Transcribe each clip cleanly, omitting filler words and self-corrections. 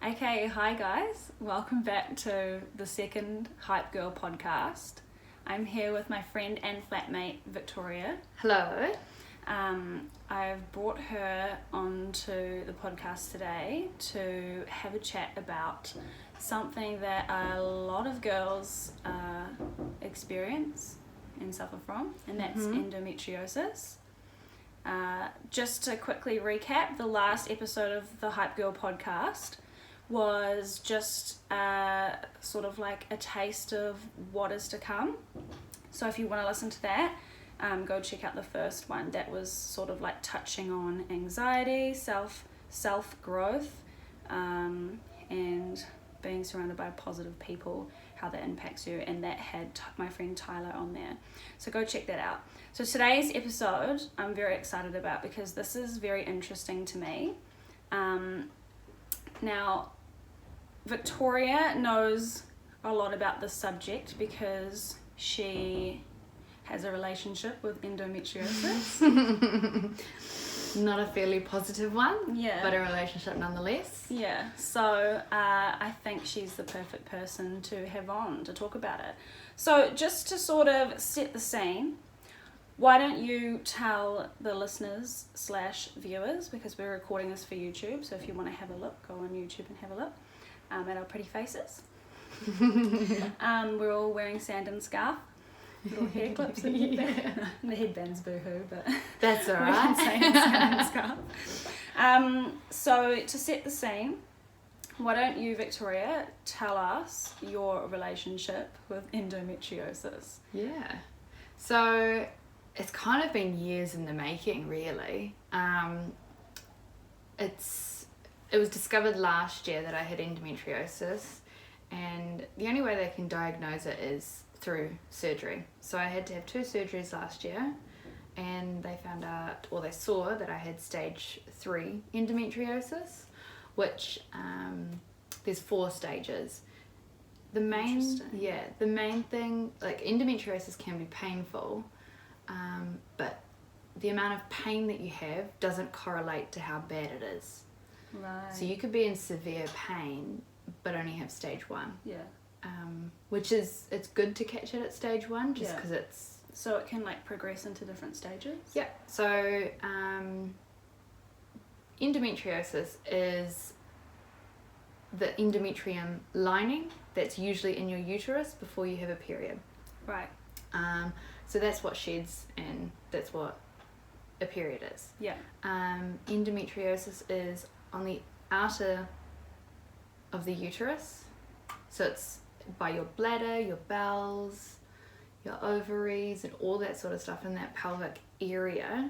Okay, hi guys. Welcome back to the second Hypegirl podcast. I'm here with my friend and flatmate Victoria. Hello. I've brought her onto the podcast today to have a chat about something that a lot of girls experience and suffer from, and that's endometriosis. Just to quickly recap, the last episode of the Hypegirl podcast was just sort of like a taste of what is to come. So if you want to listen to that, go check out the first one. That was sort of like touching on anxiety, self-growth, and being surrounded by positive people, how that impacts you, and that had my friend Tyler on there. So go check that out. So today's episode I'm very excited about because this is very interesting to me. Now, Victoria knows a lot about this subject because she has a relationship with endometriosis. Not a fairly positive one, Yeah. but a relationship nonetheless. Yeah, so I think she's the perfect person to have on to talk about it. So just to sort of set the scene, why don't you tell the listeners / viewers, because we're recording this for YouTube, so if you want to have a look, go on YouTube and have a look at our pretty faces. We're all wearing sand and scarf, little hair clips and headband. The headband's boohoo, but That's alright. we're saying sand and scarf. So to set the scene, why don't you, Victoria, tell us your relationship with endometriosis? Yeah. So it's kind of been years in the making, really. It was discovered last year that I had endometriosis, and the only way they can diagnose it is through surgery. So I had to have 2 surgeries last year, and they found out, or they saw that I had stage 3 endometriosis, which there's 4 stages. The main thing, like, endometriosis can be painful, but the amount of pain that you have doesn't correlate to how bad it is. Right. So you could be in severe pain but only have stage 1. Yeah. Which is, it's good to catch it at stage 1 just because it's... So it can like progress into different stages? Yeah. So endometriosis is the endometrium lining that's usually in your uterus before you have a period. Right. So that's what sheds, and that's what a period is. Yeah. Endometriosis is on the outer of the uterus. So it's by your bladder, your bowels, your ovaries, and all that sort of stuff in that pelvic area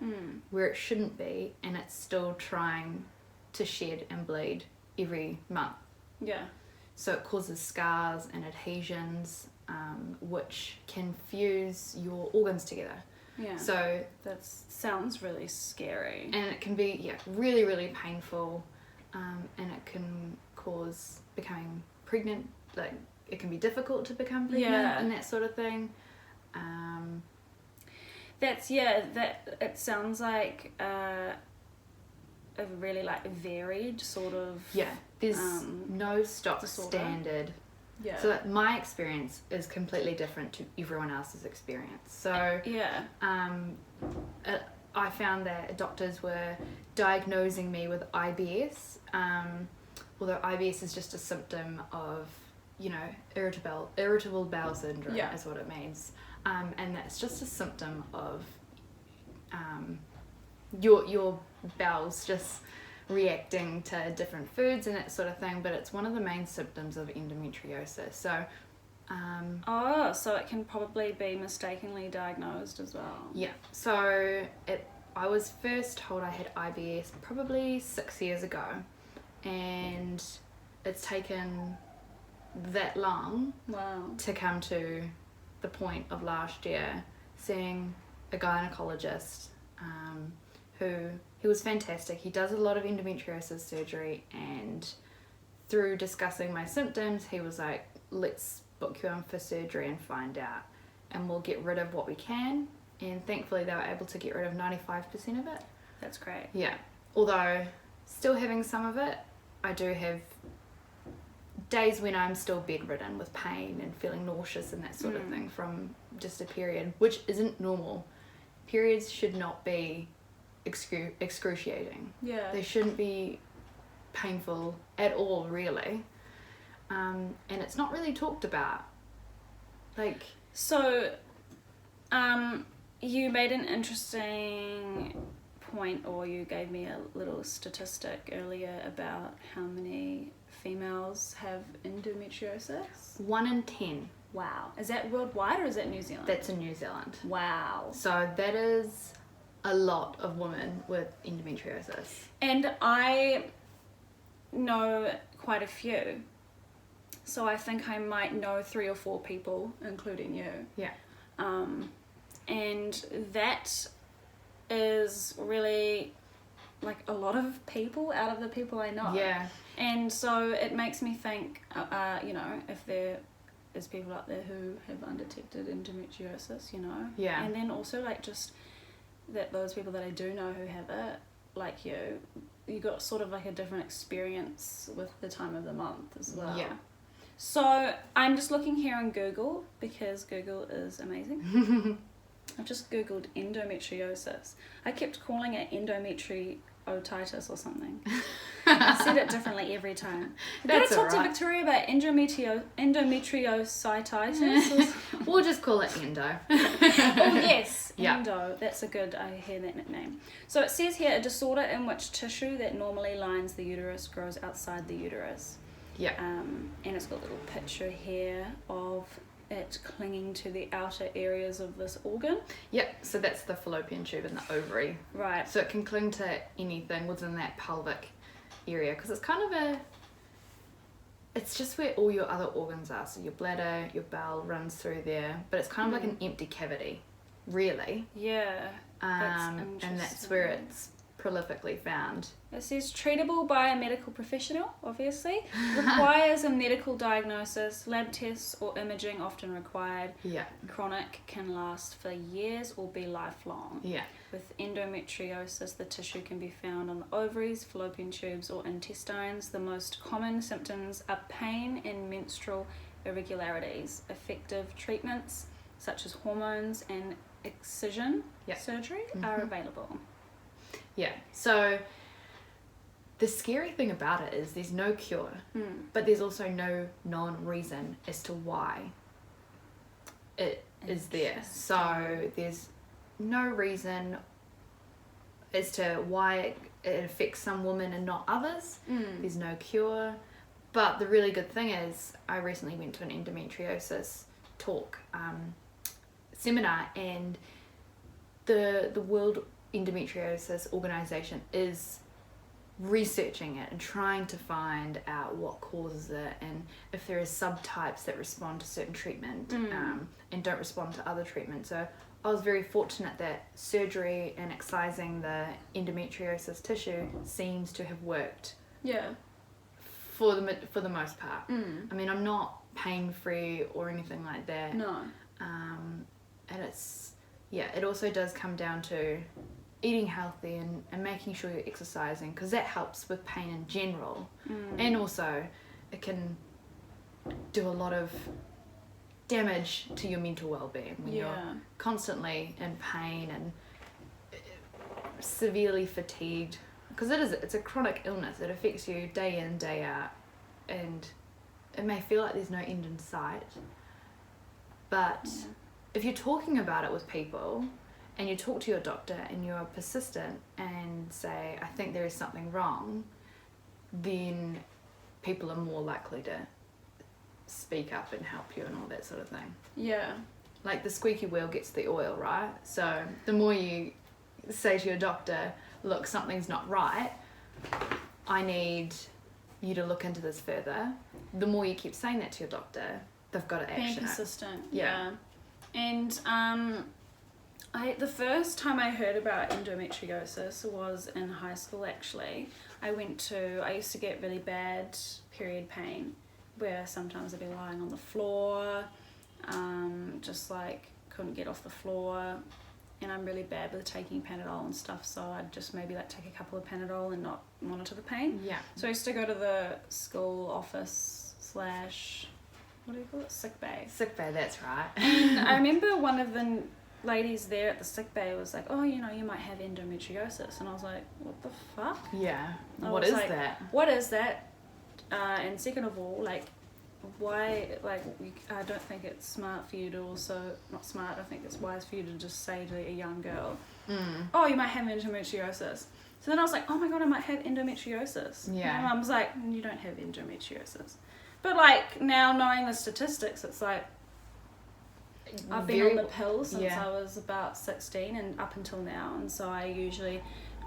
where it shouldn't be, and it's still trying to shed and bleed every month. Yeah. So it causes scars and adhesions, which can fuse your organs together. Yeah. So that sounds really scary. and it can be really, really painful, and it can cause becoming pregnant. Like, it can be difficult to become pregnant and that sort of thing. That it sounds like a really like varied sort of There's no stock disorder. standard. Yeah. So that my experience is completely different to everyone else's experience. So I found that doctors were diagnosing me with IBS, although IBS is just a symptom of, irritable bowel syndrome is what it means. And that's just a symptom of your bowels just reacting to different foods and that sort of thing, but it's one of the main symptoms of endometriosis. So so it can probably be mistakenly diagnosed as well. Yeah. So I was first told I had IBS probably 6 years ago, and it's taken that long to come to the point of last year seeing a gynecologist who was fantastic. He does a lot of endometriosis surgery, and through discussing my symptoms, he was like, let's book you in for surgery and find out, and we'll get rid of what we can. And thankfully they were able to get rid of 95% of it. That's great. Yeah. Although still having some of it, I do have days when I'm still bedridden with pain and feeling nauseous and that sort of thing from just a period, which isn't normal. Periods should not be excruciating. Yeah. They shouldn't be painful at all, really. And it's not really talked about. Like... So, you made an interesting point, or you gave me a little statistic earlier about how many females have endometriosis. 1 in 10. Wow. Is that worldwide or is that New Zealand? That's in New Zealand. Wow. So that is a lot of women with endometriosis. And I know quite a few. So I think I might know 3 or 4 people, including you. Yeah. And that is really like a lot of people out of the people I know. Yeah. And so it makes me think, you know, if there is people out there who have undetected endometriosis, you know. Yeah. And then also like just that those people that I do know who have it, like you got sort of like a different experience with the time of the month as well. Yeah. So I'm just looking here on Google because Google is amazing. I've just Googled endometriosis. I kept calling it endometriotitis or something. I said it differently every time. I'm going to talk to Victoria about endometriositis. We'll just call it endo. Oh yes, yeah. Endo. That's a good, I hear that nickname. So it says here, a disorder in which tissue that normally lines the uterus grows outside the uterus. Yeah. And it's got a little picture here of it clinging to the outer areas of this organ. Yep, so that's the fallopian tube and the ovary. Right. So it can cling to anything within that pelvic area because it's kind of it's just where all your other organs are. So your bladder, your bowel runs through there, but it's kind of like an empty cavity, really. Yeah. And that's where it's prolifically found. It says treatable by a medical professional, obviously. Requires a medical diagnosis, lab tests or imaging often required. Yeah. Chronic can last for years or be lifelong. Yeah. With endometriosis, the tissue can be found on the ovaries, fallopian tubes or intestines. The most common symptoms are pain and menstrual irregularities. Effective treatments such as hormones and excision surgery are available. Yeah, so the scary thing about it is there's no cure, but there's also no known reason as to why it is there. So there's no reason as to why it affects some women and not others. There's no cure. But the really good thing is I recently went to an endometriosis talk seminar, and the World Endometriosis Organization is researching it and trying to find out what causes it and if there are subtypes that respond to certain treatment and don't respond to other treatment. So I was very fortunate that surgery and excising the endometriosis tissue seems to have worked. Yeah. For the most part. I mean, I'm not pain free or anything like that. No. And it's it also does come down to eating healthy and making sure you're exercising, because that helps with pain in general. And also it can do a lot of damage to your mental well-being when you're constantly in pain and severely fatigued, because it's a chronic illness. It affects you day in, day out, and it may feel like there's no end in sight, but if you're talking about it with people and you talk to your doctor and you're persistent and say, I think there is something wrong, then people are more likely to speak up and help you and all that sort of thing. Yeah. Like the squeaky wheel gets the oil, right? So the more you say to your doctor, look, something's not right, I need you to look into this further, the more you keep saying that to your doctor, they've got to action it. Being consistent. Yeah. And the first time I heard about endometriosis was in high school, actually. I used to get really bad period pain where sometimes I'd be lying on the floor, just like couldn't get off the floor, and I'm really bad with taking Panadol and stuff, so I'd just maybe like take a couple of Panadol and not monitor the pain. Yeah. So I used to go to the school office what do you call it? Sick bay. Sick bay, that's right. And I remember one of the ladies there at the sick bay was like, oh, you know, you might have endometriosis. And I was like, what the fuck? Yeah. What is that? What is that? And second of all, like, why, like, I don't think it's smart for you to also, not smart, I think it's wise for you to just say to a young girl, oh, you might have endometriosis. So then I was like, oh my god, I might have endometriosis. Yeah. And my mum was like, you don't have endometriosis. But like, now knowing the statistics, it's like, I've been on the pill since I was about 16 and up until now, and so I usually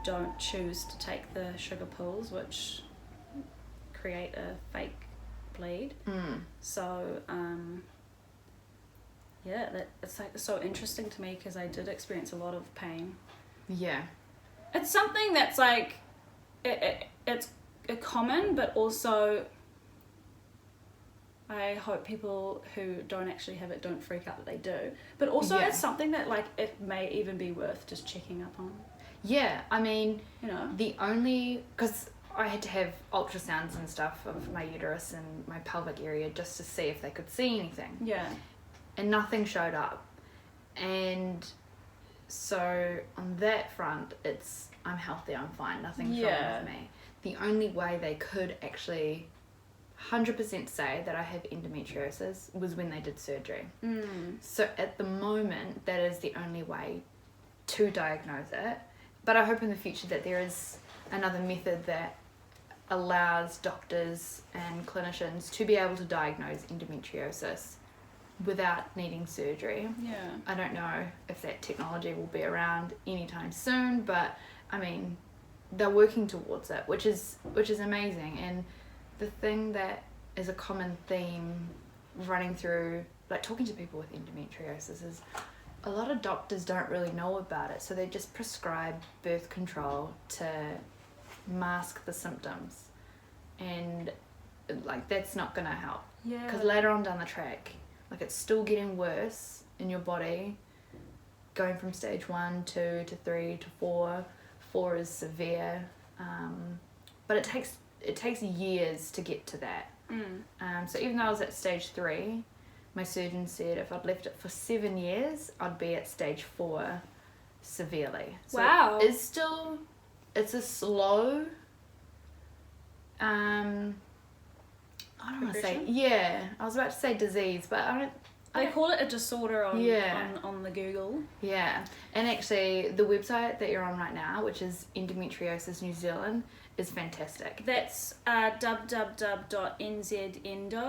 don't choose to take the sugar pills, which create a fake bleed. So it's like so interesting to me because I did experience a lot of pain. Yeah, it's something that's like it's common, but also I hope people who don't actually have it don't freak out that they do. But also it's something that like it may even be worth just checking up on. Yeah, I mean, you know, because I had to have ultrasounds and stuff of my uterus and my pelvic area just to see if they could see anything. Yeah. And nothing showed up. And so on that front, I'm healthy, I'm fine, nothing's wrong with me. The only way they could actually 100% say that I have endometriosis was when they did surgery. So at the moment, that is the only way to diagnose it. But I hope in the future that there is another method that allows doctors and clinicians to be able to diagnose endometriosis without needing surgery. Yeah. I don't know if that technology will be around anytime soon, but I mean, they're working towards it, which is amazing. And the thing that is a common theme running through, like talking to people with endometriosis, is a lot of doctors don't really know about it, so they just prescribe birth control to mask the symptoms, and like that's not gonna help. Yeah. Because later on down the track, like it's still getting worse in your body, going from stage 1, 2 to 3 to 4. 4 is severe, but it takes years to get to that. So even though I was at stage 3, my surgeon said if I'd left it for 7 years, I'd be at stage 4 severely. So wow. It's a slow, I don't want to say, I was about to say disease, but they call it a disorder on the Google. Yeah, and actually the website that you're on right now, which is Endometriosis New Zealand, is fantastic. That's www.nzendo